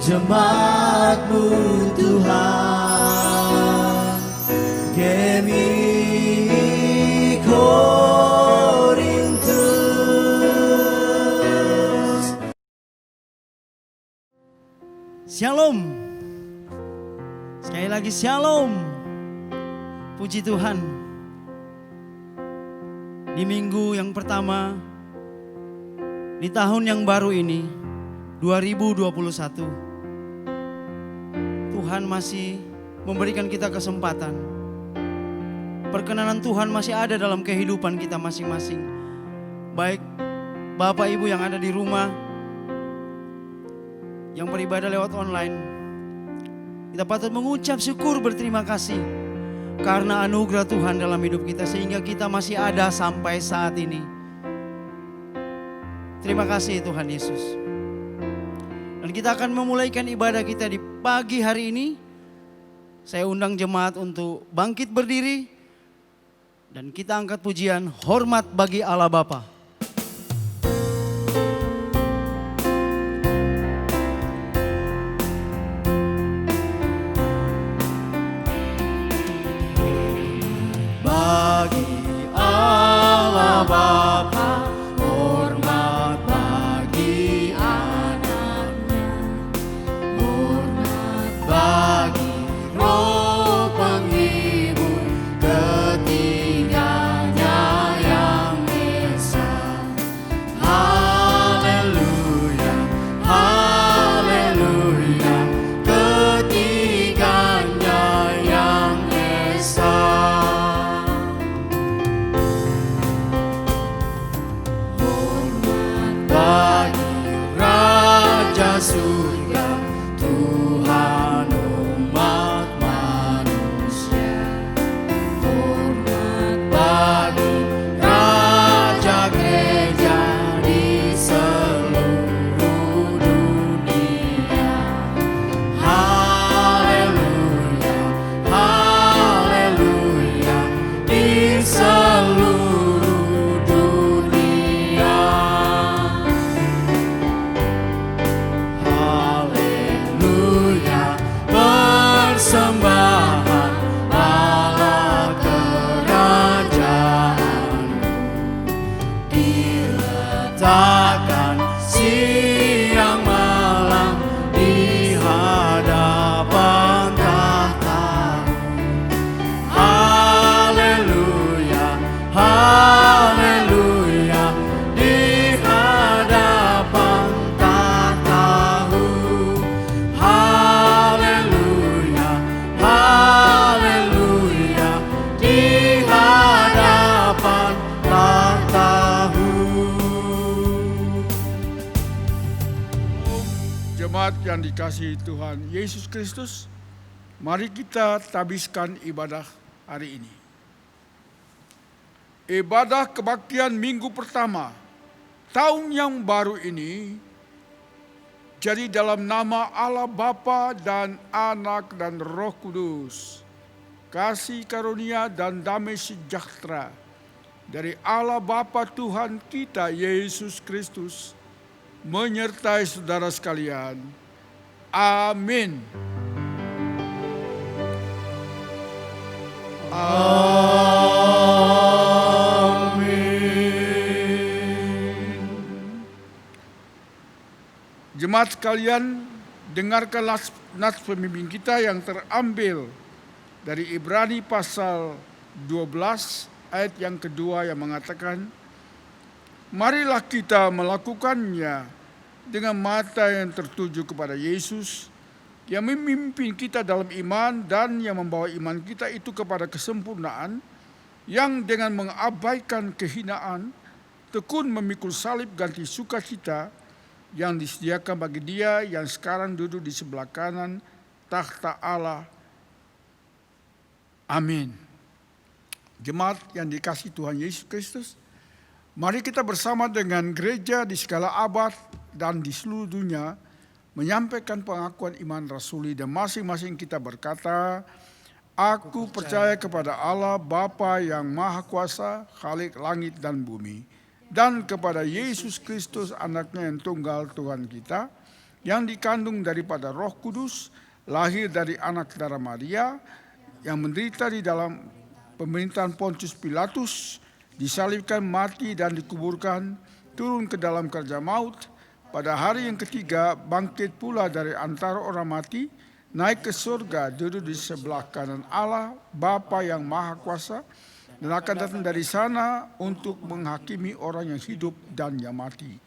jemaat-Mu Tuhan. Gemi Korintus. Shalom. Sekali lagi shalom. Puji Tuhan. Di minggu yang pertama di tahun yang baru ini 2021, Tuhan masih memberikan kita kesempatan. Perkenanan Tuhan masih ada dalam kehidupan kita masing-masing. Baik Bapak Ibu yang ada di rumah, yang beribadah lewat online, kita patut mengucap syukur, berterima kasih karena anugerah Tuhan dalam hidup kita sehingga kita masih ada sampai saat ini. Terima kasih Tuhan Yesus. Dan kita akan memulaikan ibadah kita di pagi hari ini. Saya undang jemaat untuk bangkit berdiri dan kita angkat pujian hormat bagi Allah Bapa. Yang dikasihi Tuhan Yesus Kristus, mari kita tabiskan ibadah hari ini. Ibadah kebaktian minggu pertama tahun yang baru ini jadi dalam nama Allah Bapa dan Anak dan Roh Kudus. Kasih karunia dan damai sejahtera dari Allah Bapa Tuhan kita Yesus Kristus menyertai saudara sekalian. Amin. Amin. Jemaat sekalian, dengarkan nas pembimbing kita yang terambil dari Ibrani pasal 12 ayat yang kedua yang mengatakan, marilah kita melakukannya dengan mata yang tertuju kepada Yesus yang memimpin kita dalam iman dan yang membawa iman kita itu kepada kesempurnaan, yang dengan mengabaikan kehinaan tekun memikul salib ganti sukacita yang disediakan bagi Dia yang sekarang duduk di sebelah kanan takhta Allah. Amin. Jemaat yang dikasihi Tuhan Yesus Kristus, mari kita bersama dengan gereja di segala abad dan di seluruh dunia menyampaikan pengakuan iman rasuli, dan masing-masing kita berkata, aku percaya kepada Allah Bapa yang Maha Kuasa, Khalik langit dan bumi, dan kepada Yesus Kristus anaknya yang tunggal Tuhan kita, yang dikandung daripada Roh Kudus, lahir dari anak darah Maria, yang menderita di dalam pemerintahan Pontius Pilatus, disalibkan, mati dan dikuburkan, turun ke dalam kerja maut, pada hari yang ketiga bangkit pula dari antara orang mati, naik ke surga, duduk di sebelah kanan Allah Bapa yang Maha Kuasa, dan akan datang dari sana untuk menghakimi orang yang hidup dan yang mati.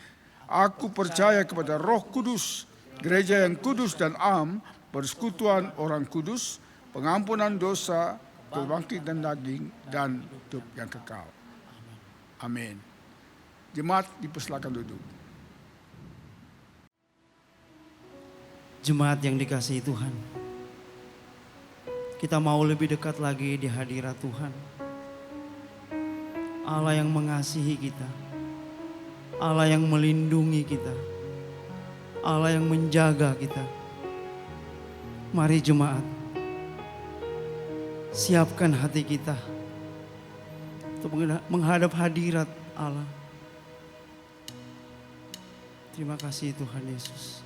Aku percaya kepada Roh Kudus, gereja yang kudus dan am, persekutuan orang kudus, pengampunan dosa, kebangkitan daging, dan hidup yang kekal. Amin. Jemaat dipersilakan duduk. Jemaat yang dikasihi Tuhan, kita mau lebih dekat lagi di hadirat Tuhan. Allah yang mengasihi kita, Allah yang melindungi kita, Allah yang menjaga kita. Mari jemaat, siapkan hati kita untuk menghadap hadirat Allah. Terima kasih Tuhan Yesus.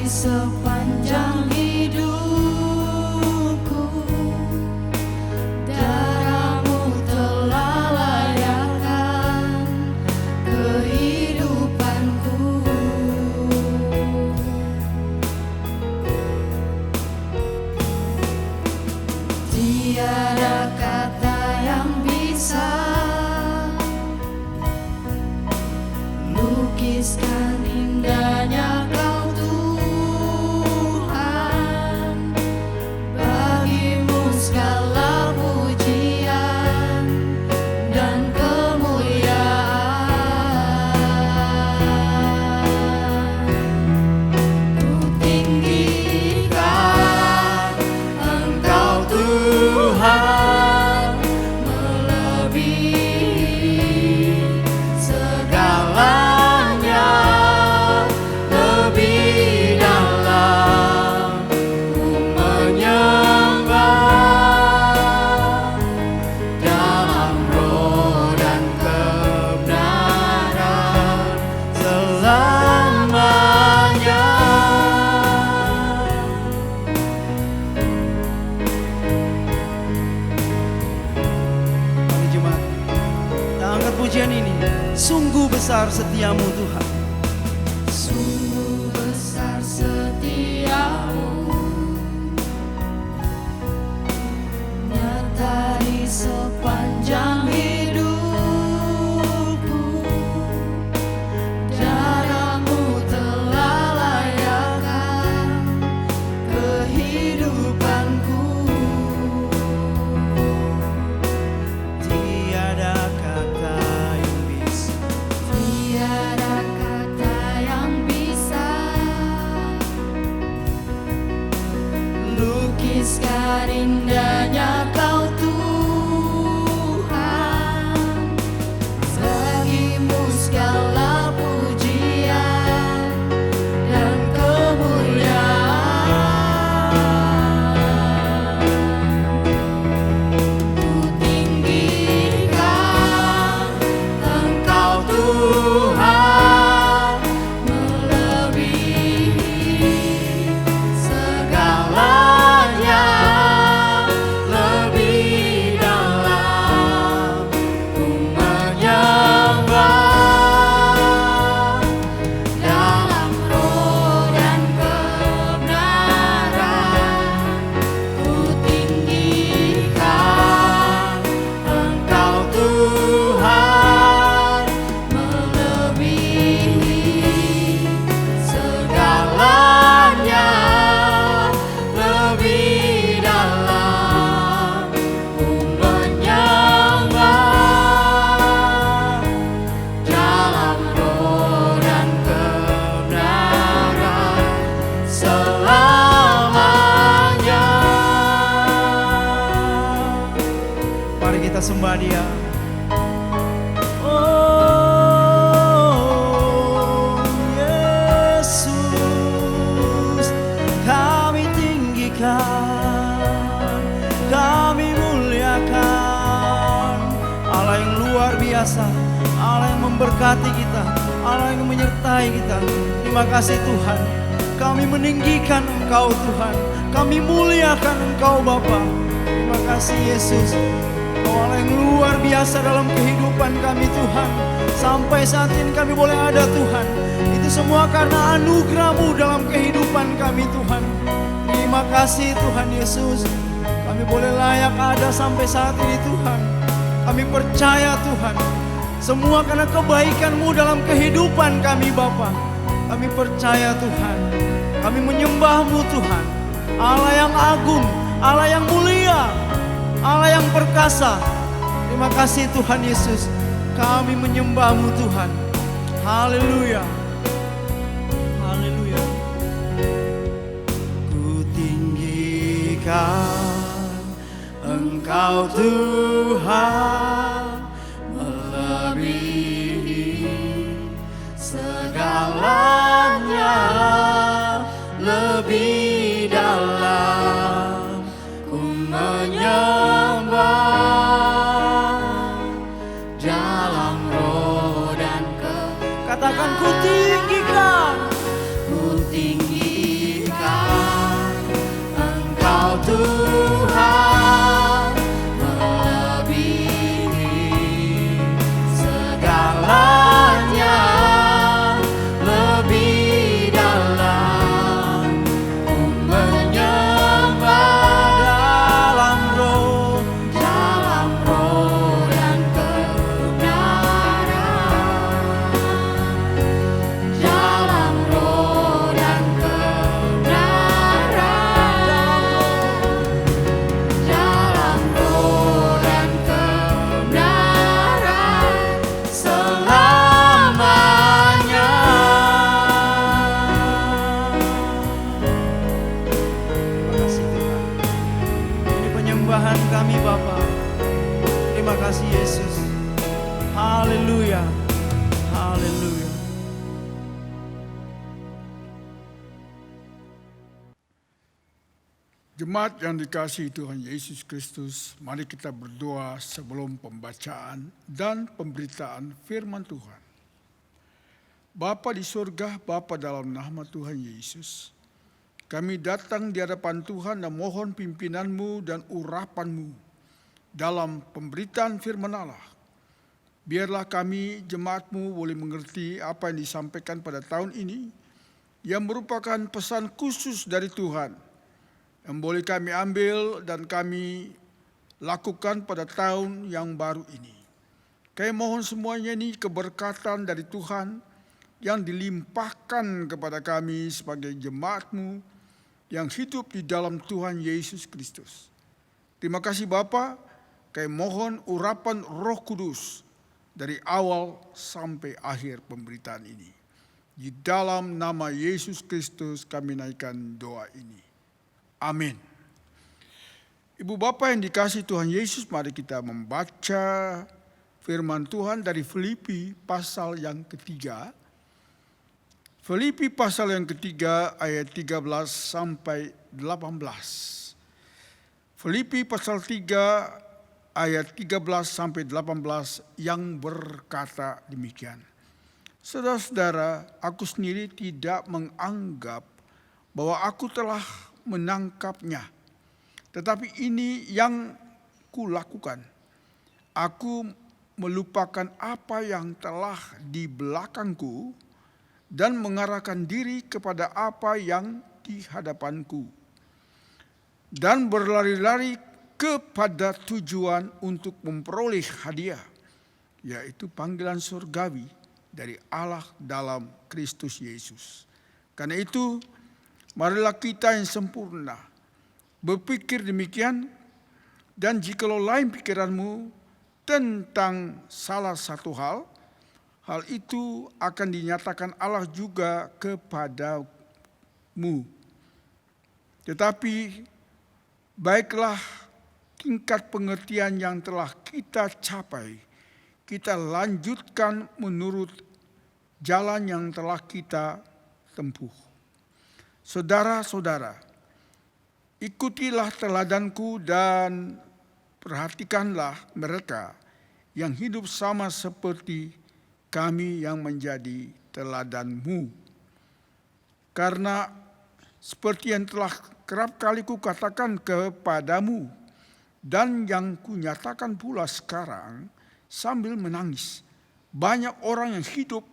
Sepanjang hidupku, darah-Mu telah layakkan kehidupanku. Tiada kata yang bisa lukiskan indahnya Kau. Pujian ini, sungguh besar setiamu Tuhan. Sungguh besar setiamu, nyata di sepanjang hidupku. Darah-Mu telah layakkan kehidupanku. Tiada kata yang bisa lukiskan indahnya Kau Tuhan. Bagimu segala pujian dan kemuliaan. Ku tinggikan Engkau Tuhan, melebihi segalanya. sembah Dia. Oh Yesus, kami tinggikan, kami muliakan Allah yang luar biasa, Allah yang memberkati kita, Allah yang menyertai kita. Terima kasih Tuhan, kami meninggikan Engkau Tuhan, kami muliakan Engkau Bapa. Terima kasih Yesus, Engkau Allah yang luar biasa dalam kehidupan kami Tuhan. Sampai saat ini kami boleh ada Tuhan, itu semua karena anugerah-Mu dalam kehidupan kami Tuhan. Terima kasih Tuhan Yesus, kami boleh layak ada sampai saat ini Tuhan. Kami percaya Tuhan, semua karena kebaikan-Mu dalam kehidupan kami Bapa. Kami percaya Tuhan, kami menyembah-Mu Tuhan, Allah yang agung, Allah yang mulia, Allah yang perkasa. Terima kasih Tuhan Yesus, kami menyembah-Mu Tuhan. Haleluya, haleluya. Ku tinggikan Engkau Tuhan, melebihi segalanya, lebih dalam ku menyembah dalam roh dan katakan ku tinggikan Engkau Tuhan, melebihi segalanya, lebih dalam ku menyembah dalam roh dan kebenaran, dalam roh dan kebenaran, selamanya. Terima kasih Tuhan, ini penyembahan kami Bapa. Terima kasih Yesus. Haleluya, haleluya. Jemaat yang dikasihi Tuhan Yesus Kristus, mari kita berdoa sebelum pembacaan dan pemberitaan firman Tuhan. Bapa di surga, Bapa dalam nama Tuhan Yesus, kami datang di hadapan Tuhan dan mohon pimpinan-Mu dan urapan-Mu dalam pemberitaan firman Allah. Biarlah kami jemaat-Mu boleh mengerti apa yang disampaikan pada tahun ini, yang merupakan pesan khusus dari Tuhan, yang boleh kami ambil dan kami lakukan pada tahun yang baru ini. Kami mohon semuanya ini keberkatan dari Tuhan yang dilimpahkan kepada kami sebagai jemaat-Mu yang hidup di dalam Tuhan Yesus Kristus. Terima kasih Bapa, kami mohon urapan Roh Kudus dari awal sampai akhir pemberitaan ini. Di dalam nama Yesus Kristus kami naikkan doa ini. Amin. Ibu Bapa yang dikasihi Tuhan Yesus, mari kita membaca firman Tuhan dari Filipi pasal yang ketiga. Filipi pasal yang ketiga ayat 13 sampai 18. Filipi pasal 3 ayat 13 sampai 18 yang berkata demikian. Saudara-saudara, aku sendiri tidak menganggap bahwa aku telah menangkapnya. Tetapi ini yang kulakukan. Aku melupakan apa yang telah di belakangku dan mengarahkan diri kepada apa yang di hadapanku. Dan berlari-lari kepada tujuan untuk memperoleh hadiah, yaitu panggilan surgawi dari Allah dalam Kristus Yesus. Karena itu, marilah kita yang sempurna berpikir demikian, dan jikalau lain pikiranmu tentang salah satu hal itu akan dinyatakan Allah juga kepadamu. Tetapi baiklah tingkat pengertian yang telah kita capai, kita lanjutkan menurut jalan yang telah kita tempuh. Saudara-saudara, ikutilah teladanku dan perhatikanlah mereka yang hidup sama seperti kami yang menjadi teladanmu. Karena seperti yang telah kerap kali kukatakan kepadamu dan yang kunyatakan pula sekarang sambil menangis, banyak orang yang hidup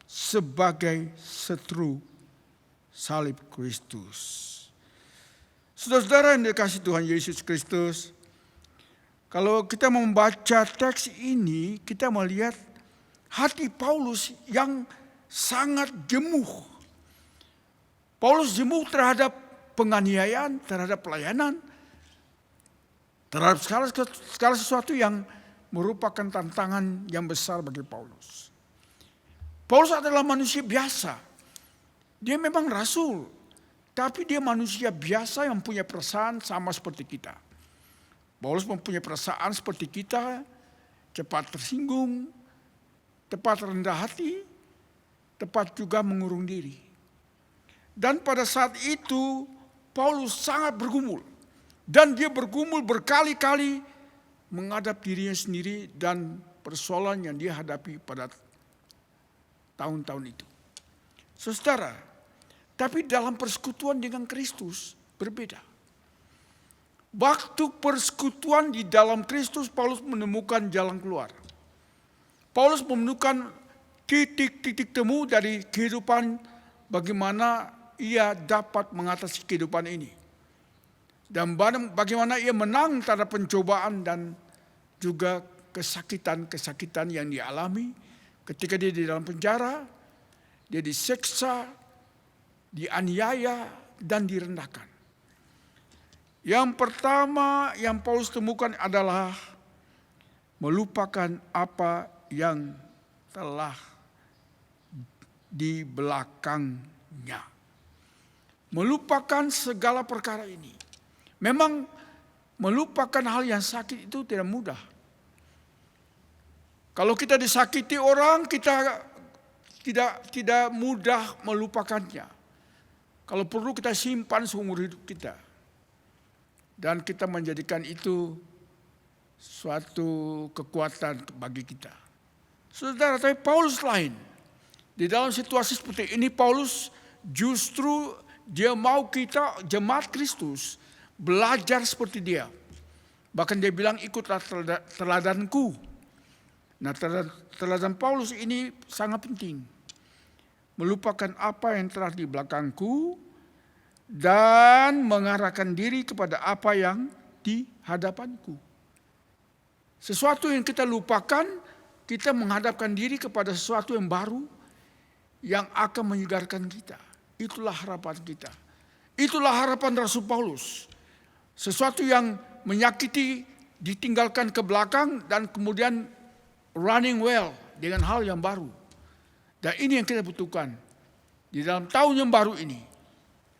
sebagai seteru salib Kristus. Saudara-saudara yang dikasihi Tuhan Yesus Kristus, kalau kita membaca teks ini, kita melihat hati Paulus yang sangat jemuh. Paulus jemuh terhadap penganiayaan, terhadap pelayanan, terhadap segala sesuatu yang merupakan tantangan yang besar bagi Paulus. Paulus adalah manusia biasa. Dia memang rasul, tapi dia manusia biasa yang punya perasaan sama seperti kita. Paulus mempunyai perasaan seperti kita, cepat tersinggung, cepat rendah hati, cepat juga mengurung diri. Dan pada saat itu Paulus sangat bergumul. Dan dia bergumul berkali-kali menghadap dirinya sendiri dan persoalan yang dia hadapi pada tahun-tahun itu. Saudara, tapi dalam persekutuan dengan Kristus berbeda. Waktu persekutuan di dalam Kristus, Paulus menemukan jalan keluar. Paulus menemukan titik-titik temu dari kehidupan bagaimana ia dapat mengatasi kehidupan ini. Dan bagaimana ia menang terhadap pencobaan dan juga kesakitan-kesakitan yang dialami ketika dia di dalam penjara, dia diseksa, dianiaya, dan direndahkan. Yang pertama yang Paulus temukan adalah melupakan apa yang telah di belakangnya. Melupakan segala perkara ini. Memang melupakan hal yang sakit itu tidak mudah. Kalau kita disakiti orang, kita tidak mudah melupakannya. Kalau perlu kita simpan seumur hidup kita. Dan kita menjadikan itu suatu kekuatan bagi kita. Saudara, tapi Paulus lain. Di dalam situasi seperti ini Paulus justru dia mau kita jemaat Kristus belajar seperti dia. Bahkan dia bilang ikutlah teladanku. Nah, teladan Paulus ini sangat penting. Melupakan apa yang telah di belakangku dan mengarahkan diri kepada apa yang di hadapanku. Sesuatu yang kita lupakan, kita menghadapkan diri kepada sesuatu yang baru yang akan menyegarkan kita. Itulah harapan kita. Itulah harapan Rasul Paulus. Sesuatu yang menyakiti ditinggalkan ke belakang dan kemudian running well dengan hal yang baru. Dan ini yang kita butuhkan di dalam tahun yang baru ini.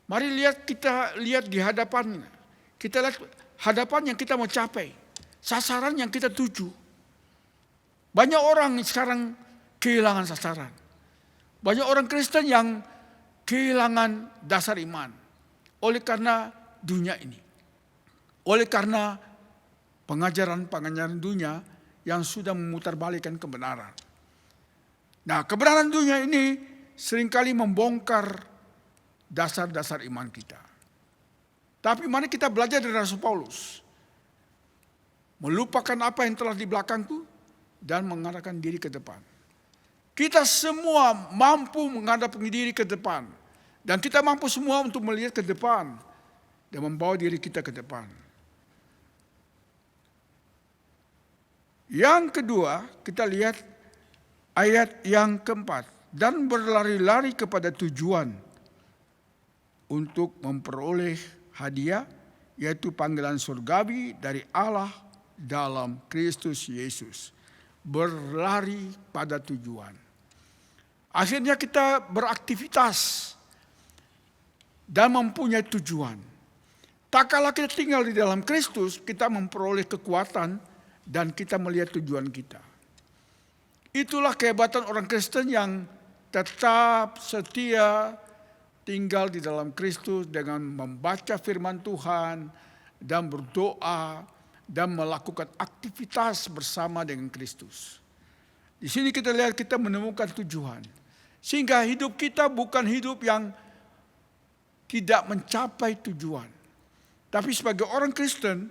Mari kita lihat di hadapan. Kita lihat hadapan yang kita mau capai. Sasaran yang kita tuju. Banyak orang sekarang kehilangan sasaran. Banyak orang Kristen yang kehilangan dasar iman. Oleh karena dunia ini. Oleh karena pengajaran-pengajaran dunia yang sudah memutarbalikkan kebenaran. Nah, kebenaran dunia ini seringkali membongkar dasar-dasar iman kita. Tapi mari kita belajar dari Rasul Paulus. Melupakan apa yang telah di belakangku dan mengarahkan diri ke depan. Kita semua mampu menghadap diri ke depan. Dan kita mampu semua untuk melihat ke depan dan membawa diri kita ke depan. Yang kedua, kita lihat ayat yang keempat. Dan berlari-lari kepada tujuan untuk memperoleh hadiah, yaitu panggilan surgawi dari Allah dalam Kristus Yesus. Berlari pada tujuan. Akhirnya kita beraktivitas dan mempunyai tujuan. Tak kala kita tinggal di dalam Kristus, kita memperoleh kekuatan dan kita melihat tujuan kita. Itulah kehebatan orang Kristen yang tetap setia tinggal di dalam Kristus dengan membaca firman Tuhan dan berdoa dan melakukan aktivitas bersama dengan Kristus. Di sini kita lihat kita menemukan tujuan. Sehingga hidup kita bukan hidup yang tidak mencapai tujuan. Tapi sebagai orang Kristen,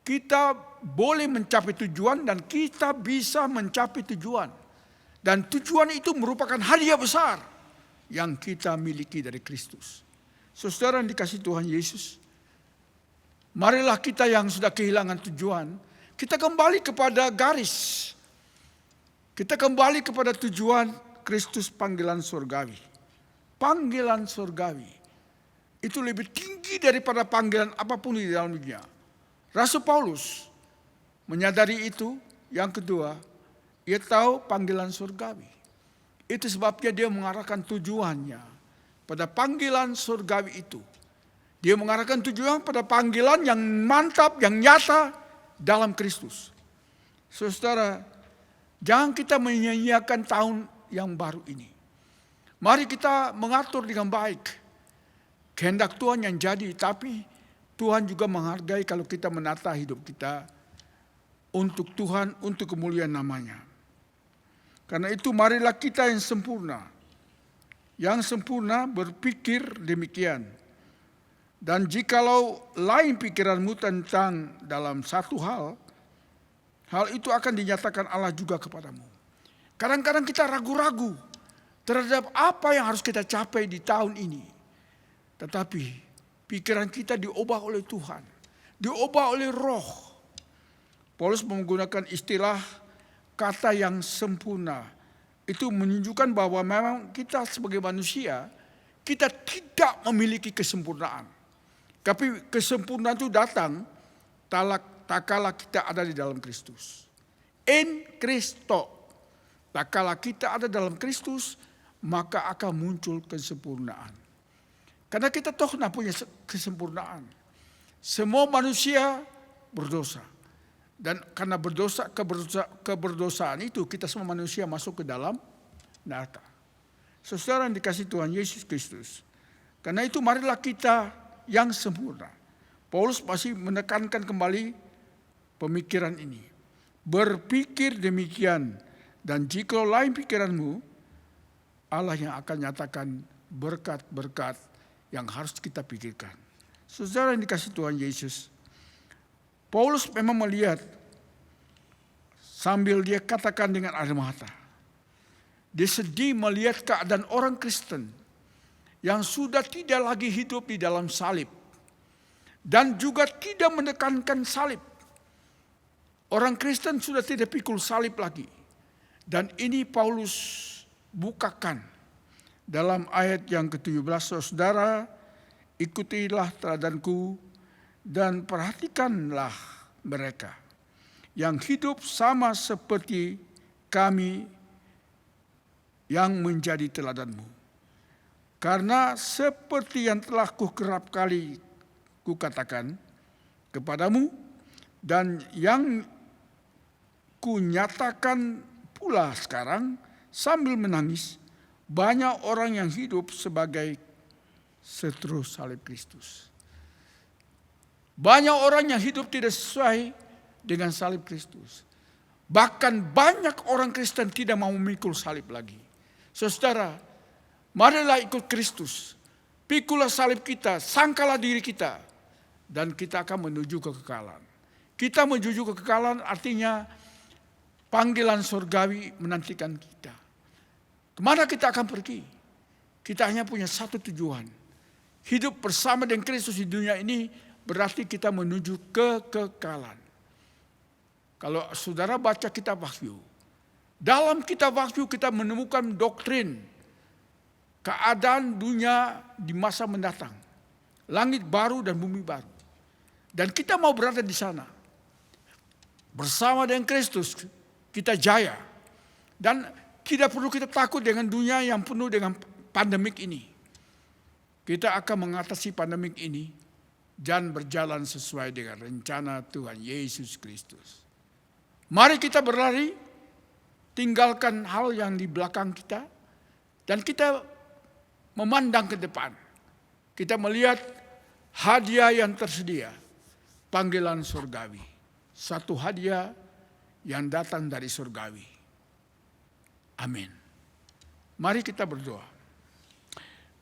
kita boleh mencapai tujuan dan kita bisa mencapai tujuan. Dan tujuan itu merupakan hadiah besar yang kita miliki dari Kristus. Saudara yang dikasihi Tuhan Yesus, marilah kita yang sudah kehilangan tujuan, kita kembali kepada garis. Kita kembali kepada tujuan Kristus panggilan surgawi. Panggilan surgawi. Itu lebih tinggi daripada panggilan apapun di dalam dunia. Rasul Paulus menyadari itu. Yang kedua, ia tahu panggilan surgawi. Itu sebabnya dia mengarahkan tujuannya pada panggilan surgawi itu. Dia mengarahkan tujuan pada panggilan yang mantap, yang nyata dalam Kristus. Saudara, jangan kita menyia-nyiakan tahun yang baru ini. Mari kita mengatur dengan baik kehendak Tuhan yang jadi, tapi Tuhan juga menghargai kalau kita menata hidup kita untuk Tuhan, untuk kemuliaan namanya. Karena itu marilah kita yang sempurna. Yang sempurna berpikir demikian. Dan jikalau lain pikiranmu tentang dalam satu hal itu akan dinyatakan Allah juga kepadamu. Kadang-kadang kita ragu-ragu terhadap apa yang harus kita capai di tahun ini. Tetapi pikiran kita diubah oleh Tuhan. Diubah oleh Roh. Paulus menggunakan istilah kata yang sempurna. Itu menunjukkan bahwa memang kita sebagai manusia, kita tidak memiliki kesempurnaan. Tapi kesempurnaan itu datang tak kala kita ada di dalam Kristus. In Christo. Tak kala kita ada dalam Kristus, maka akan muncul kesempurnaan. Karena kita toh tidak punya kesempurnaan. Semua manusia berdosa. Dan karena keberdosaan itu kita semua manusia masuk ke dalam neraka. Saudara yang dikasihi Tuhan Yesus Kristus. Karena itu marilah kita yang sempurna. Paulus masih menekankan kembali pemikiran ini. Berpikir demikian. Dan jika lain pikiranmu, Allah yang akan nyatakan berkat-berkat yang harus kita pikirkan. Saudara yang dikasihi Tuhan Yesus, Paulus memang melihat sambil dia katakan dengan air mata. Dia sedih melihat keadaan orang Kristen yang sudah tidak lagi hidup di dalam salib. Dan juga tidak menekankan salib. Orang Kristen sudah tidak pikul salib lagi. Dan ini Paulus bukakan. Dalam ayat yang ke-17, saudara, ikutilah teladanku dan perhatikanlah mereka yang hidup sama seperti kami yang menjadi teladanmu. Karena seperti yang telah kerap kali kukatakan kepadamu dan yang kunyatakan pula sekarang sambil menangis, banyak orang yang hidup sebagai seterus salib Kristus. Banyak orang yang hidup tidak sesuai dengan salib Kristus. Bahkan banyak orang Kristen tidak mau memikul salib lagi. Saudara, marilah ikut Kristus. Pikulah salib kita, sangkalah diri kita. Dan kita akan menuju kekekalan. Kita menuju kekekalan artinya panggilan surgawi menantikan kita. Kemana kita akan pergi? Kita hanya punya satu tujuan. Hidup bersama dengan Kristus di dunia ini berarti kita menuju kekekalan. Kalau saudara baca kitab Wahyu, dalam kitab Wahyu kita menemukan doktrin keadaan dunia di masa mendatang. Langit baru dan bumi baru. Dan kita mau berada di sana. Bersama dengan Kristus kita jaya. Dan tidak perlu kita takut dengan dunia yang penuh dengan pandemik ini. Kita akan mengatasi pandemik ini dan berjalan sesuai dengan rencana Tuhan Yesus Kristus. Mari kita berlari, tinggalkan hal yang di belakang kita, dan kita memandang ke depan. Kita melihat hadiah yang tersedia, panggilan surgawi. Satu hadiah yang datang dari surgawi. Amin. Mari kita berdoa.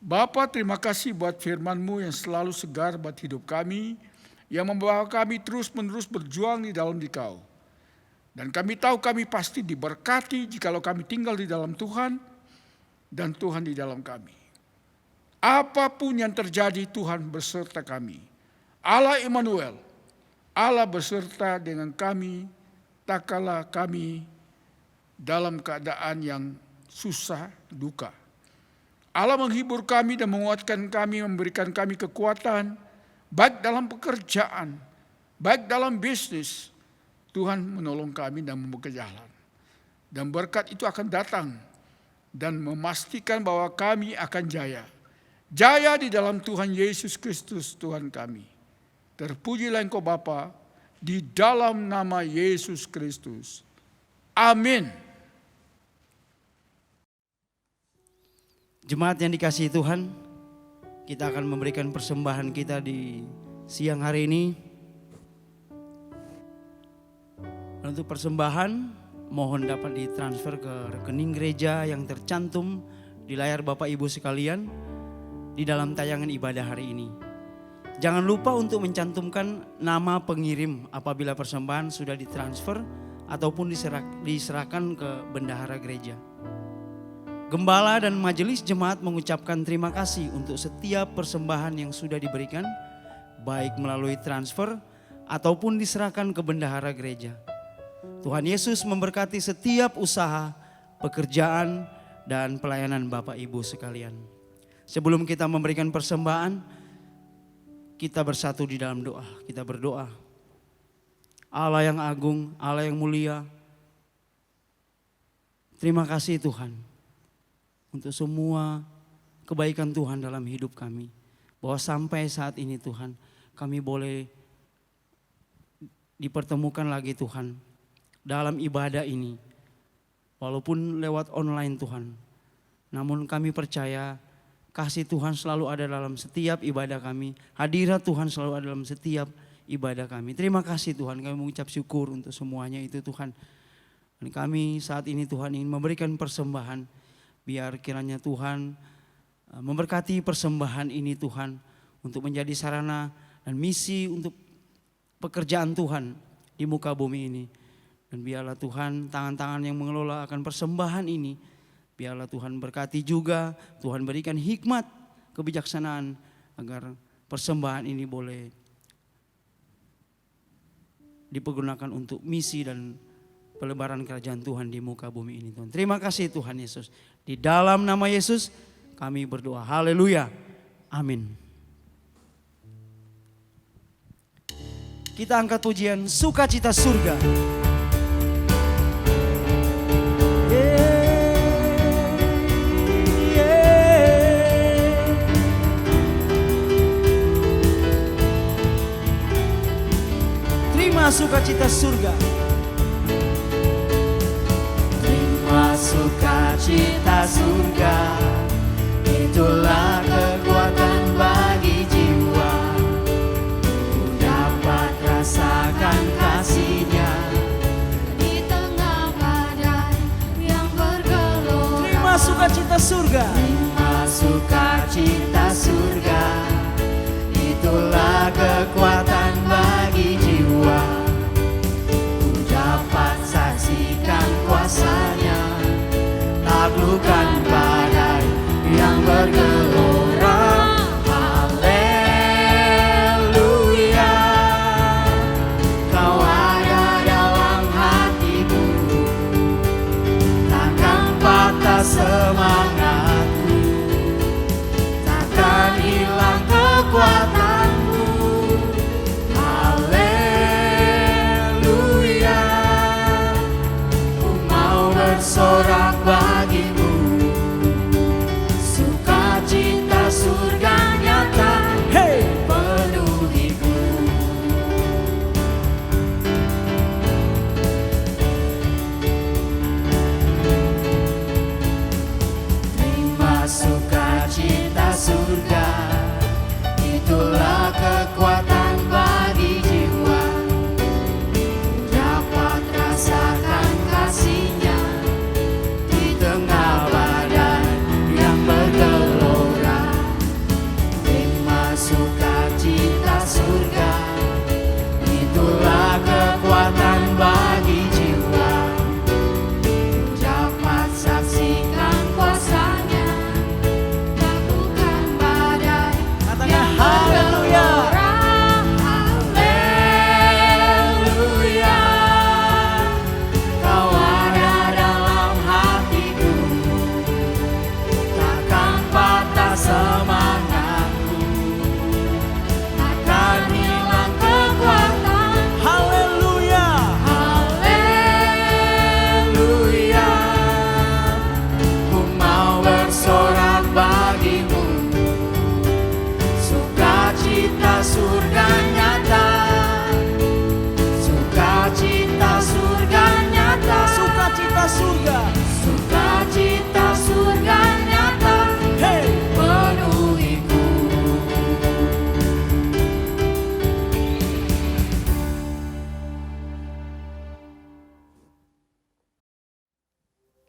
Bapa, terima kasih buat firman-Mu yang selalu segar buat hidup kami, yang membawa kami terus-menerus berjuang di dalam Dikau. Dan kami tahu kami pasti diberkati jikalau kami tinggal di dalam Tuhan, dan Tuhan di dalam kami. Apapun yang terjadi, Tuhan beserta kami. Allah Immanuel, Allah beserta dengan kami, tak kala kami dalam keadaan yang susah, duka. Allah menghibur kami dan menguatkan kami, memberikan kami kekuatan, baik dalam pekerjaan, baik dalam bisnis. Tuhan menolong kami dan membuka jalan. Dan berkat itu akan datang dan memastikan bahwa kami akan jaya. Jaya di dalam Tuhan Yesus Kristus Tuhan kami. Terpujilah Engkau Bapa, di dalam nama Yesus Kristus. Amin. Jemaat yang dikasihi Tuhan, kita akan memberikan persembahan kita di siang hari ini. Untuk persembahan, mohon dapat ditransfer ke rekening gereja yang tercantum di layar Bapak Ibu sekalian di dalam tayangan ibadah hari ini. Jangan lupa untuk mencantumkan nama pengirim apabila persembahan sudah ditransfer ataupun diserahkan ke bendahara gereja. Gembala dan majelis jemaat mengucapkan terima kasih untuk setiap persembahan yang sudah diberikan, baik melalui transfer ataupun diserahkan ke bendahara gereja. Tuhan Yesus memberkati setiap usaha, pekerjaan, dan pelayanan Bapak Ibu sekalian. Sebelum kita memberikan persembahan, kita bersatu di dalam doa. Kita berdoa. Allah yang agung, Allah yang mulia, terima kasih Tuhan untuk semua kebaikan Tuhan dalam hidup kami. Bahwa sampai saat ini Tuhan, kami boleh dipertemukan lagi Tuhan dalam ibadah ini. Walaupun lewat online Tuhan, namun kami percaya kasih Tuhan selalu ada dalam setiap ibadah kami. Hadirat Tuhan selalu ada dalam setiap ibadah kami. Terima kasih Tuhan, kami mengucap syukur untuk semuanya itu Tuhan. Dan kami saat ini Tuhan ingin memberikan persembahan. Biar kiranya Tuhan memberkati persembahan ini Tuhan untuk menjadi sarana dan misi untuk pekerjaan Tuhan di muka bumi ini. Dan biarlah Tuhan tangan-tangan yang mengelola akan persembahan ini, biarlah Tuhan berkati juga, Tuhan berikan hikmat, kebijaksanaan agar persembahan ini boleh dipergunakan untuk misi dan pelebaran kerajaan Tuhan di muka bumi ini Tuhan. Terima kasih Tuhan Yesus. Di dalam nama Yesus kami berdoa. Haleluya. Amin. Kita angkat pujian Sukacita Surga. Terima sukacita surga. Terima sukacita surga, itulah kekuatan bagi jiwa. Ku dapat rasakan kasih-Nya di tengah badai yang bergelora. Terima sukacita surga. Terima sukacita surga, itulah kekuatan bagi jiwa. Ku dapat saksikan kuasa-Nya, taklukkan badai yang bergelora. Haleluya, Kau ada dalam hatiku, takkan patah semangatku, takkan hilang kekuatanmu. sukacita surga, itulah kekuatan bagi jiwa. Dapat rasakan kasih-Nya di tengah badai yang bergelora. Terima sukacita surga, itulah kekuatan bagi jiwa. Dapat saksikan kuasa-Nya, takutkan badai Katakan yang haleluya. bergelora. Haleluya, Kau ada dalam hatiku, takkan patah semangatku, takkan hilang kekuatan. Haleluya. Haleluya, ku mau bersorak bagimu, sukacita surga nyata, sukacita surga nyata, Sukacita surga. sukacita surga nyata, Hey. penuhiku.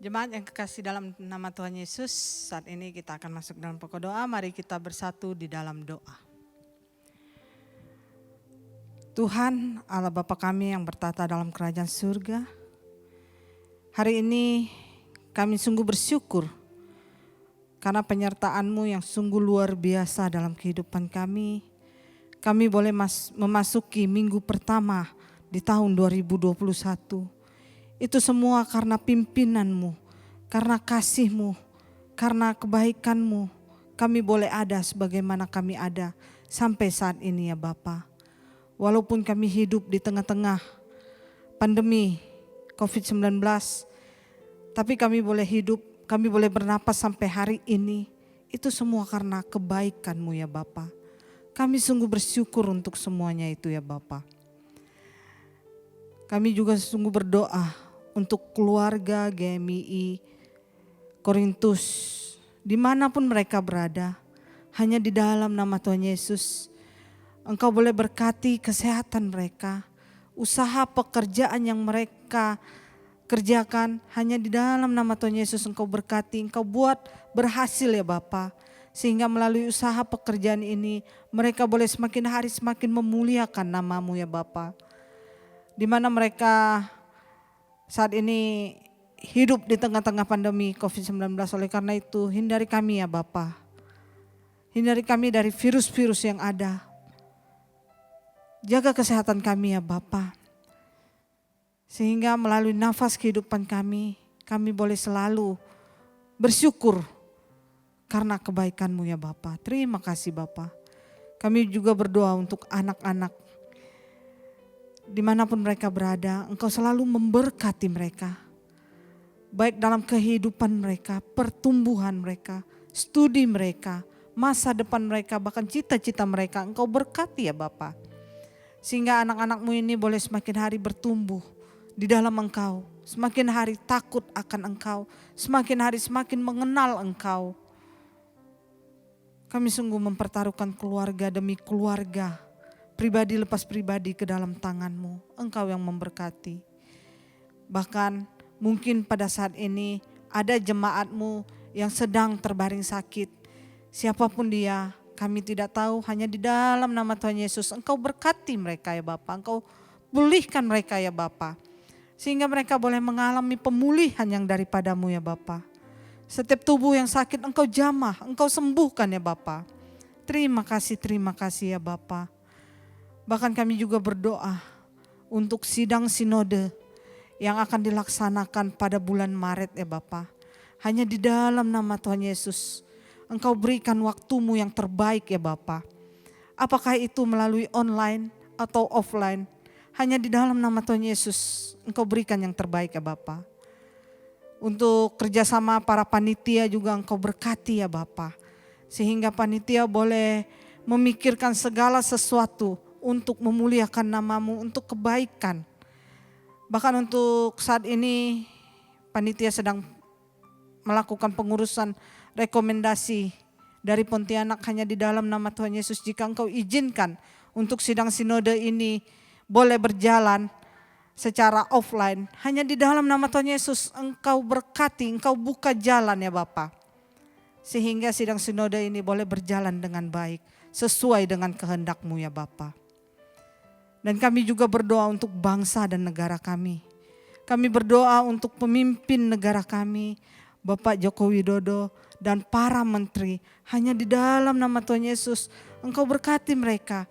Jemaat yang kekasih dalam nama Tuhan Yesus, saat ini kita akan masuk dalam pokok doa. Mari kita bersatu di dalam doa. Tuhan Allah Bapa kami yang bertata dalam kerajaan surga, hari ini kami sungguh bersyukur karena penyertaan-Mu yang sungguh luar biasa dalam kehidupan kami. Kami boleh memasuki minggu pertama di tahun 2021. Itu semua karena pimpinan-Mu, karena kasih-Mu, karena kebaikan-Mu. Kami boleh ada sebagaimana kami ada sampai saat ini ya Bapa. Walaupun kami hidup di tengah-tengah pandemi COVID-19, tapi kami boleh hidup, kami boleh bernapas sampai hari ini. Itu semua karena kebaikan-Mu ya Bapa. Kami sungguh bersyukur untuk semuanya itu ya Bapa. Kami juga sungguh berdoa untuk keluarga GMI Korintus, dimanapun mereka berada, hanya di dalam nama Tuhan Yesus, Engkau boleh berkati kesehatan mereka, usaha pekerjaan yang mereka kerjakan, hanya di dalam nama Tuhan Yesus Engkau berkati, Engkau buat berhasil ya Bapa, sehingga melalui usaha pekerjaan ini mereka boleh semakin hari semakin memuliakan nama-Mu ya Bapa. Di mana mereka saat ini hidup di tengah-tengah pandemi COVID-19, oleh karena itu hindari kami ya Bapa. Hindari kami dari virus-virus yang ada. Jaga kesehatan kami ya Bapa. Sehingga melalui nafas kehidupan kami boleh selalu bersyukur karena kebaikan-Mu ya Bapa. Terima kasih Bapa. Kami juga berdoa untuk anak-anak. Dimanapun mereka berada, Engkau selalu memberkati mereka. Baik dalam kehidupan mereka, pertumbuhan mereka, studi mereka, masa depan mereka, bahkan cita-cita mereka. Engkau berkati ya Bapa. Sehingga anak-anak-Mu ini boleh semakin hari bertumbuh di dalam Engkau. Semakin hari takut akan Engkau, semakin hari semakin mengenal Engkau. Kami sungguh mempertaruhkan keluarga demi keluarga, pribadi lepas pribadi ke dalam tangan-Mu. Engkau yang memberkati. Bahkan mungkin pada saat ini ada jemaat-Mu yang sedang terbaring sakit. Siapapun dia, kami tidak tahu, hanya di dalam nama Tuhan Yesus Engkau berkati mereka ya Bapa. Engkau pulihkan mereka ya Bapa. Sehingga mereka boleh mengalami pemulihan yang daripada-Mu ya Bapa. Setiap tubuh yang sakit Engkau jamah, Engkau sembuhkan ya Bapa. Terima kasih ya Bapa. Bahkan kami juga berdoa untuk sidang sinode yang akan dilaksanakan pada bulan Maret ya Bapa. Hanya di dalam nama Tuhan Yesus Engkau berikan waktu-Mu yang terbaik ya Bapa. Apakah itu melalui online atau offline, hanya di dalam nama Tuhan Yesus Engkau berikan yang terbaik ya Bapa. Untuk kerjasama para panitia juga Engkau berkati ya Bapa. Sehingga panitia boleh memikirkan segala sesuatu untuk memuliakan nama-Mu, untuk kebaikan. Bahkan untuk saat ini panitia sedang melakukan pengurusan rekomendasi dari Pontianak hanya di dalam nama Tuhan Yesus. Jika Engkau izinkan untuk sidang sinode ini boleh berjalan secara offline, hanya di dalam nama Tuhan Yesus Engkau berkati, Engkau buka jalan ya Bapa. Sehingga sidang sinode ini boleh berjalan dengan baik, sesuai dengan kehendak-Mu ya Bapa. Dan kami juga berdoa untuk bangsa dan negara kami. Kami berdoa untuk pemimpin negara kami, Bapak Joko Widodo dan para menteri. Hanya di dalam nama Tuhan Yesus Engkau berkati mereka.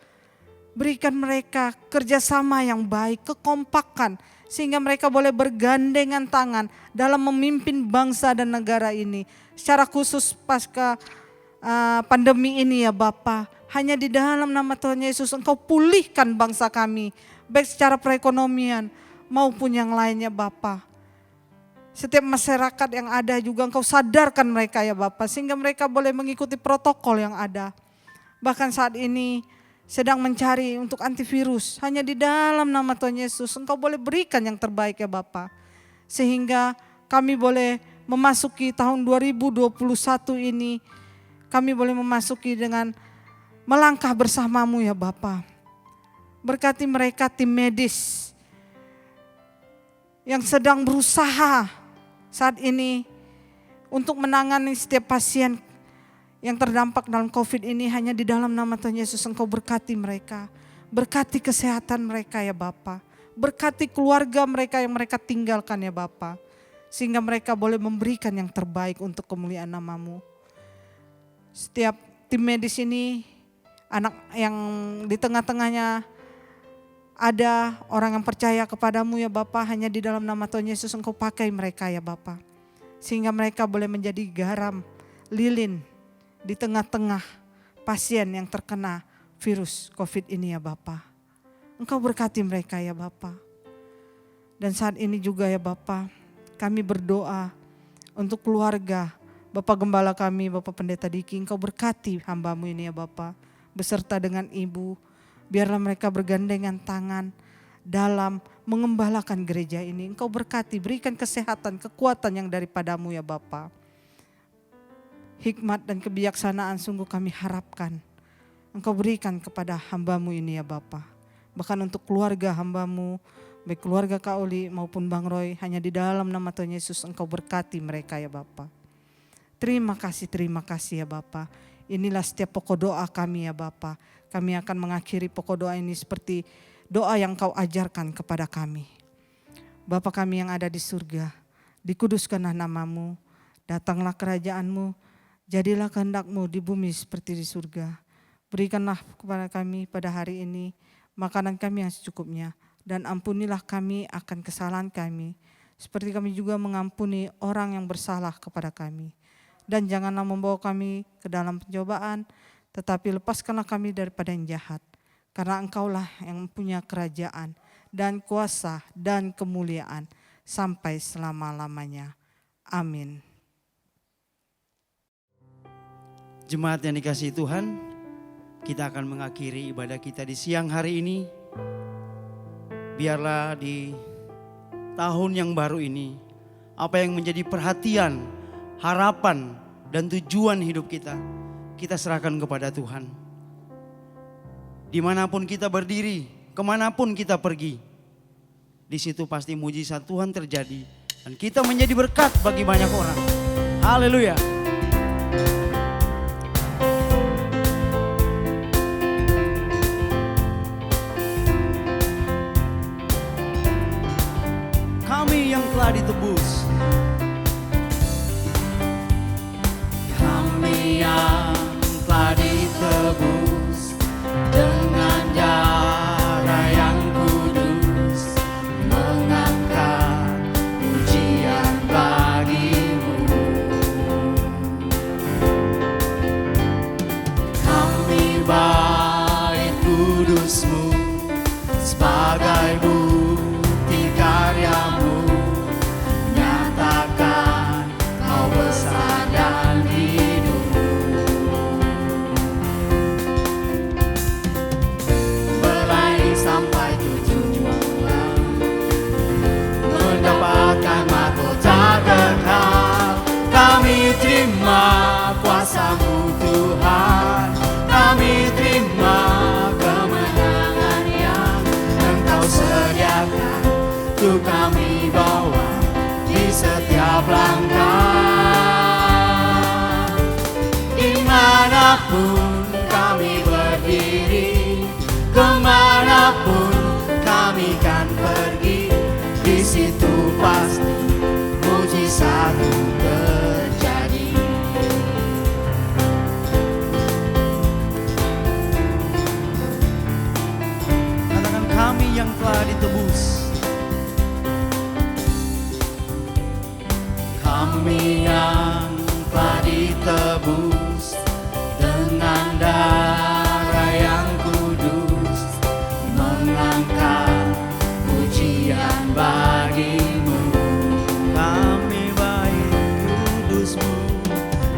Berikan mereka kerjasama yang baik, kekompakan. Sehingga mereka boleh bergandengan tangan dalam memimpin bangsa dan negara ini. Secara khusus pasca pandemi ini ya Bapa. Hanya di dalam nama Tuhan Yesus Engkau pulihkan bangsa kami. Baik secara perekonomian maupun yang lainnya Bapa. Setiap masyarakat yang ada juga Engkau sadarkan mereka ya Bapa. Sehingga mereka boleh mengikuti protokol yang ada. Bahkan saat ini sedang mencari untuk antivirus. Hanya di dalam nama Tuhan Yesus Engkau boleh berikan yang terbaik ya Bapa. Sehingga kami boleh memasuki tahun 2021 ini. Kami boleh memasuki dengan melangkah bersama-Mu ya Bapa. Berkati mereka tim medis yang sedang berusaha saat ini untuk menangani setiap pasien yang terdampak dalam COVID ini. Hanya di dalam nama Tuhan Yesus Engkau berkati mereka. Berkati kesehatan mereka ya Bapa. Berkati keluarga mereka yang mereka tinggalkan ya Bapa. Sehingga mereka boleh memberikan yang terbaik untuk kemuliaan nama-Mu. Setiap tim medis ini, anak yang di tengah-tengahnya ada orang yang percaya kepadamu ya Bapa. Hanya di dalam nama Tuhan Yesus Engkau pakai mereka ya Bapa. Sehingga mereka boleh menjadi garam, lilin di tengah-tengah pasien yang terkena virus COVID ini ya Bapa. Engkau berkati mereka ya Bapa. Dan saat ini juga ya Bapa, kami berdoa untuk keluarga Bapak Gembala kami, Bapak Pendeta Diki. Engkau berkati hamba-Mu ini ya Bapa. Beserta dengan Ibu. Biarlah mereka bergandengan tangan dalam mengembalakan gereja ini. Engkau berkati, berikan kesehatan, kekuatan yang daripada-Mu ya Bapa. Hikmat dan kebijaksanaan sungguh kami harapkan. Engkau berikan kepada hamba-Mu ini ya Bapa. Bahkan untuk keluarga hamba-Mu, baik keluarga Kak Oli maupun Bang Roy, hanya di dalam nama Tuhan Yesus Engkau berkati mereka ya Bapa. Terima kasih ya Bapa. Inilah setiap pokok doa kami ya Bapa. Kami akan mengakhiri pokok doa ini seperti doa yang Kau ajarkan kepada kami. Bapa kami yang ada di surga, dikuduskanlah nama-Mu, datanglah kerajaan-Mu, jadilah kehendak-Mu di bumi seperti di surga. Berikanlah kepada kami pada hari ini makanan kami yang secukupnya. Dan ampunilah kami akan kesalahan kami. Seperti kami juga mengampuni orang yang bersalah kepada kami. Dan janganlah membawa kami ke dalam pencobaan, tetapi lepaskanlah kami daripada yang jahat. Karena Engkaulah yang punya kerajaan dan kuasa dan kemuliaan sampai selama-lamanya. Amin. Jemaat yang dikasihi Tuhan, kita akan mengakhiri ibadah kita di siang hari ini. Biarlah di tahun yang baru ini, apa yang menjadi perhatian, harapan, dan tujuan hidup kita, kita serahkan kepada Tuhan. Dimanapun kita berdiri, kemanapun kita pergi, di situ pasti mujizat Tuhan terjadi. Dan kita menjadi berkat bagi banyak orang. Haleluya. Kami yang telah ditebus, Kami yang telah ditebus dengan darah yang kudus, mengangkat pujian bagi-Mu. Kami bait kudus-Mu sebagai bukti karya-Mu, nyatakan Kau besar dan hidup. Dimanapun kami berdiri, kemanapun kami kan pergi, di situ pasti mujizat terjadi. Katakan kami yang telah ditebus. Kami yang telah ditebus dengan darah yang kudus, mengangkat pujian bagimu. Kami baik kudus-Mu,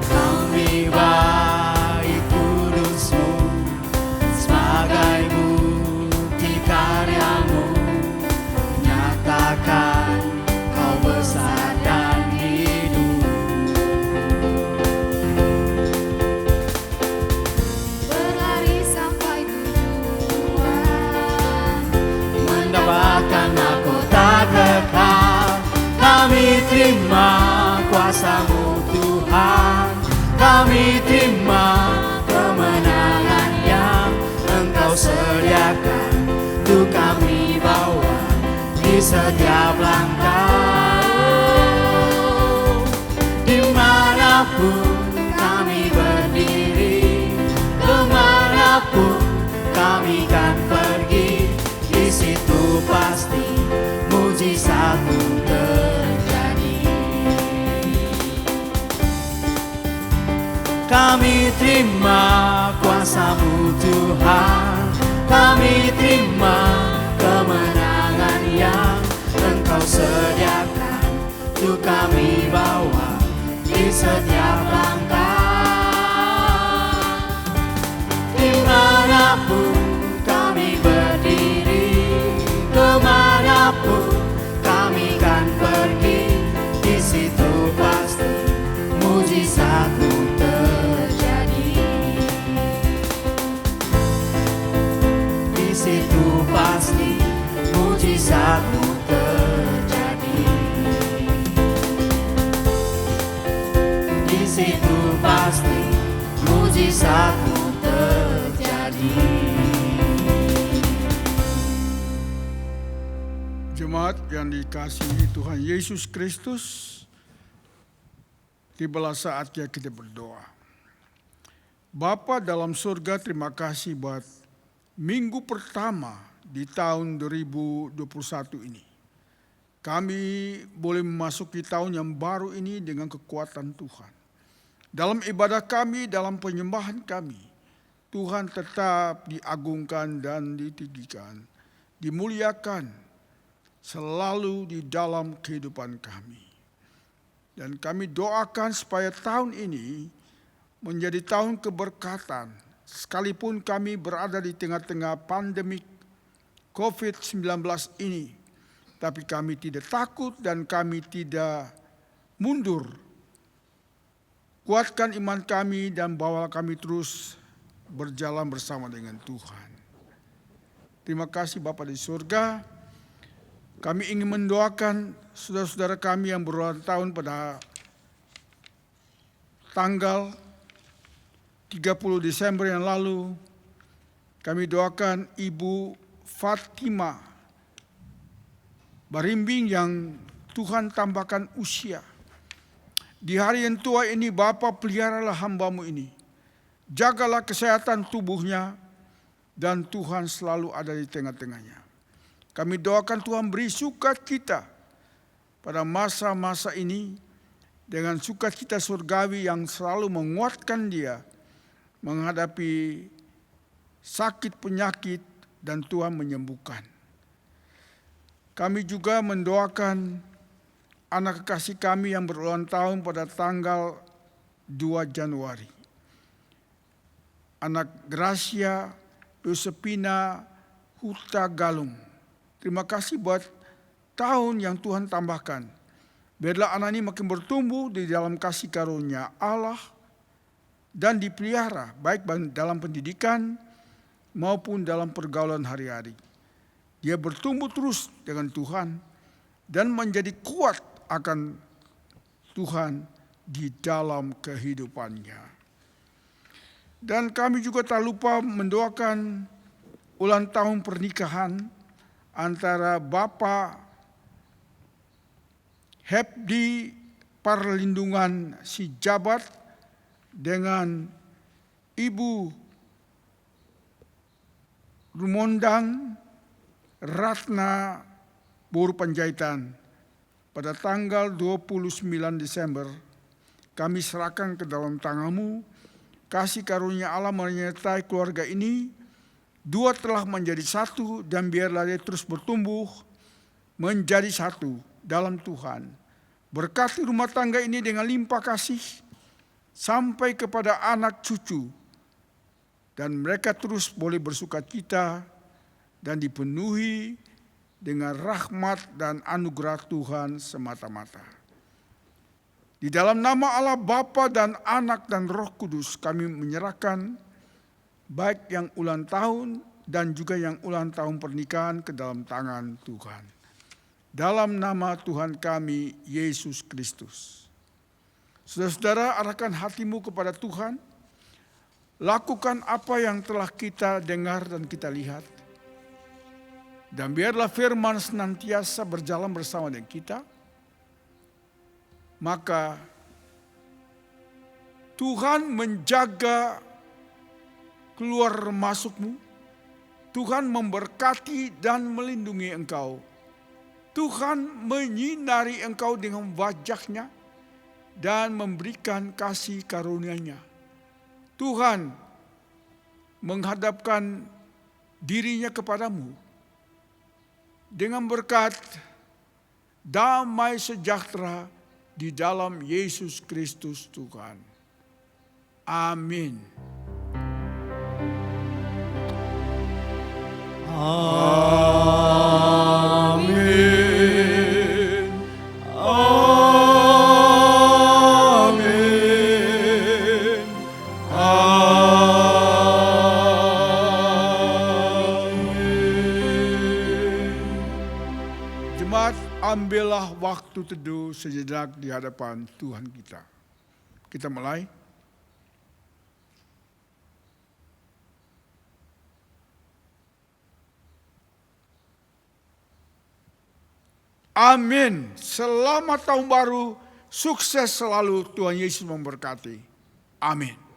Kami baik kudus-Mu, sebagai bukti karya-Mu, nyatakan Kau besar dan hidup. Berlari sampai tujuan, Mendapatkan mahkota kekal, kami terima kuasa-Mu Tuhan. Kami terima kemenangan yang Engkau sediakan, untuk kami bawa di setiap langkah. Dimanapun kami berdiri, kemanapun kami kan pergi, di situ pasti mujizat-Mu terjadi. Kami terima kuasa-Mu Tuhan, kami terima kemenangan yang Engkau sediakan, untuk kami bawa di setiap langkah. Dimanapun kami berdiri, kemanapun kami kan pergi, di situ pasti mujizat-Mu terjadi. Di situ pasti mujizat-Mu terjadi. Di situ pasti mujizat-Mu terjadi. Jemaat yang dikasihi Tuhan Yesus Kristus, tibalah saatnya kita berdoa. Bapa dalam surga, terima kasih buat minggu pertama di tahun 2021 ini. Kami boleh memasuki tahun yang baru ini dengan kekuatan Tuhan. Dalam ibadah kami, dalam penyembahan kami, Tuhan tetap diagungkan dan ditinggikan, dimuliakan selalu di dalam kehidupan kami. Dan kami doakan supaya tahun ini menjadi tahun keberkatan, sekalipun kami berada di tengah-tengah pandemik COVID-19 ini. Tapi kami tidak takut dan kami tidak mundur. Kuatkan iman kami dan bawa kami terus berjalan bersama dengan Tuhan. Terima kasih Bapa di surga. Kami ingin mendoakan saudara-saudara kami yang berulang tahun pada tanggal 30 Desember yang lalu. Kami doakan Ibu Fatima Barimbing yang Tuhan tambahkan usia. Di hari yang tua ini Bapa, peliharalah hamba-Mu ini. Jagalah kesehatan tubuhnya dan Tuhan selalu ada di tengah-tengahnya. Kami doakan Tuhan beri sukacita pada masa-masa ini dengan sukacita surgawi yang selalu menguatkan dia menghadapi sakit penyakit dan Tuhan menyembuhkan. Kami juga mendoakan anak kekasih kami yang berulang tahun pada tanggal 2 Januari. Anak Gracia Yosepina Huta Galung. Terima kasih buat tahun yang Tuhan tambahkan. Biarlah anak ini makin bertumbuh di dalam kasih karunia Allah dan dipelihara baik dalam pendidikan maupun dalam pergaulan hari-hari. Dia bertumbuh terus dengan Tuhan dan menjadi kuat akan Tuhan di dalam kehidupannya. Dan kami juga tak lupa mendoakan ulang tahun pernikahan antara Bapak Hepdi Perlindungan Si Jabat dengan Ibu Rumondang Ratna Boru Panjaitan pada tanggal 29 Desember. Kami serahkan ke dalam tangan-Mu. Kasih karunia Allah menyertai keluarga ini. Dua telah menjadi satu dan biarlah dia terus bertumbuh menjadi satu dalam Tuhan. Berkati rumah tangga ini dengan limpah kasih sampai kepada anak cucu. Dan mereka terus boleh bersukacita dan dipenuhi dengan rahmat dan anugerah Tuhan semata-mata. Di dalam nama Allah Bapa dan Anak dan Roh Kudus kami menyerahkan baik yang ulang tahun dan juga yang ulang tahun pernikahan ke dalam tangan Tuhan. Dalam nama Tuhan kami, Yesus Kristus. Saudara-saudara, arahkan hatimu kepada Tuhan. Lakukan apa yang telah kita dengar dan kita lihat. Dan biarlah firman senantiasa berjalan bersama dengan kita. Maka Tuhan menjaga keluar masukmu. Tuhan memberkati dan melindungi engkau. Tuhan menyinari engkau dengan wajah-Nya dan memberikan kasih karunia-Nya. Tuhan menghadapkan diri-Nya kepadamu dengan berkat damai sejahtera di dalam Yesus Kristus Tuhan. Amin. Amin. Jemaat, ambillah waktu teduh sejenak di hadapan Tuhan kita. Kita mulai. Amin. Selamat tahun baru, sukses selalu, Tuhan Yesus memberkati. Amin.